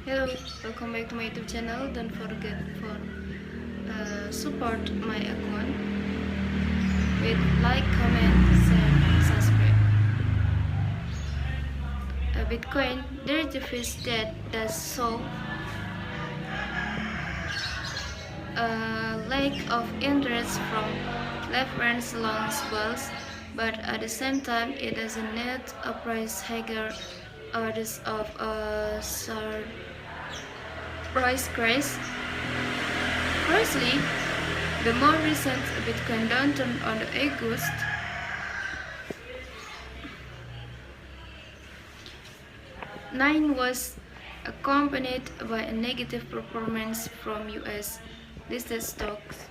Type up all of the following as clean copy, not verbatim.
Hello, welcome back to my YouTube channel. Don't forget for support my account with like, comment, share, and subscribe. Bitcoin, there is a fish that does so a lack of interest from left-brain's long balls, but at the same time it doesn't need a price higher orders of a price crash. Firstly, the more recent Bitcoin downturn on the August 9 was accompanied by a negative performance from US listed stocks.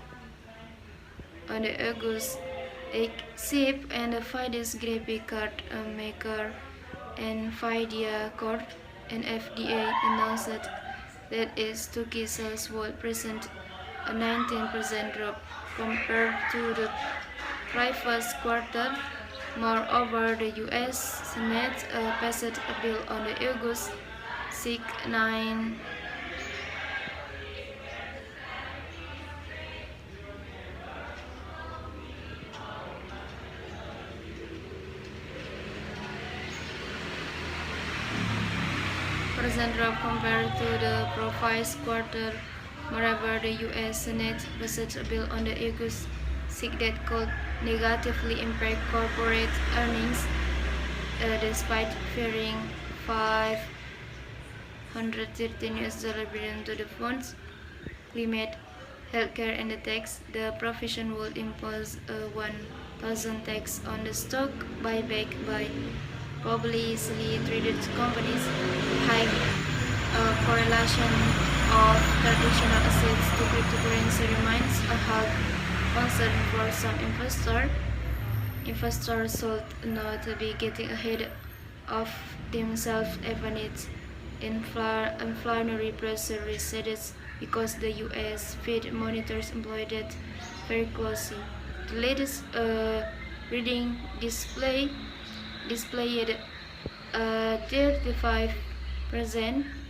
On the August 8, SIP and the Fidesz graphic card maker NVIDIA Corp and FDA announced that its two key sales would present a 19% drop compared to the previous quarter. Moreover, the U.S. Senate passed a bill on the August 6, 9 percent drop compared to the previous quarter. Moreover, the U.S. Senate passed a bill on the August 6 that could negatively impact corporate earnings, despite fearing $513 billion to the funds, climate, healthcare, and the tax. The provision would impose a 1,000 tax on the stock buyback by publicly traded companies. High correlation of traditional assets to cryptocurrency remains a hard concern for some investors. Investors should not be getting ahead of themselves even its inflationary pressure recedes because the U.S. Fed monitors employed very closely. The latest reading displayed a 35%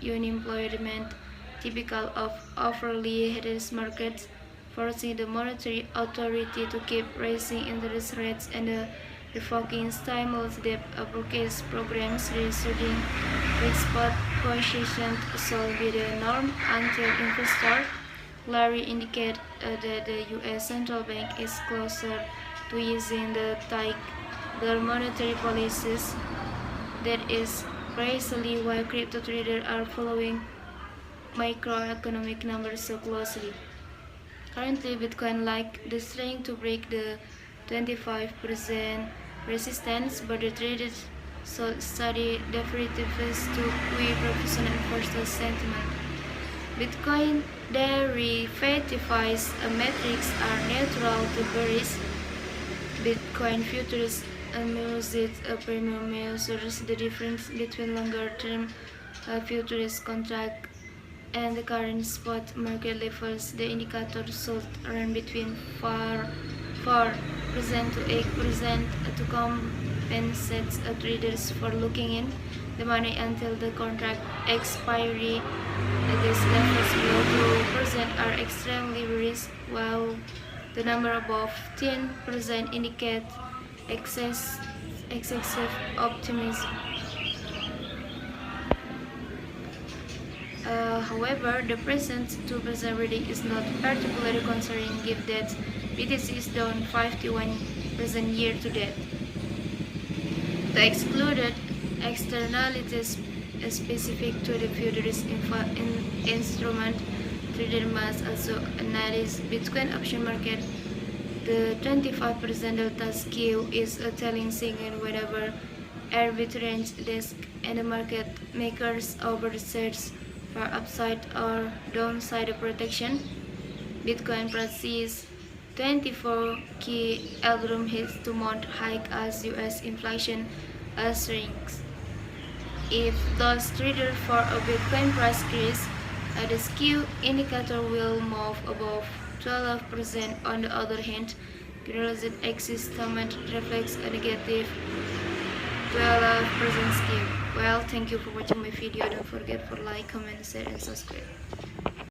unemployment, typical of overly hedged markets, forcing the monetary authority to keep raising interest rates and revoking stimulus debt purchase programs, resulting in spot positions shall be the norm until investors clearly indicate that the U.S. Central Bank is closer to easing the tighter monetary policies. That is precisely why crypto traders are following microeconomic numbers so closely. Currently, Bitcoin lacks the strength to break the 25% resistance, but the traders should study derivatives to quick professional investor sentiment. Bitcoin derivatives metrics are neutral to bearish. Bitcoin futures music premium measures the difference between longer-term futures contract and the current spot market levels. The indicator should run between 4% to 8% to compensate traders for locking in the money until the contract expiry. These levels below 2% are extremely risk, while the number above 10% indicate excessive optimism. However, the present 2% reading is not particularly concerning given that BTC is down 51% year to date. The excluded externalities specific to the futures instrument trader must also analyze Bitcoin option market. The 25% delta skew is a telling signal whenever arbitrage desk and the market makers oversearch for upside or downside protection. Bitcoin proceeds 24 key album hits to month hike as US inflation shrinks. If those traders for a Bitcoin price crash, the skew indicator will move above 12%. On the other hand, generalized axis movement reflects a negative 12% skip. Well, thank you for watching my video. Don't forget for like, comment, share, and subscribe.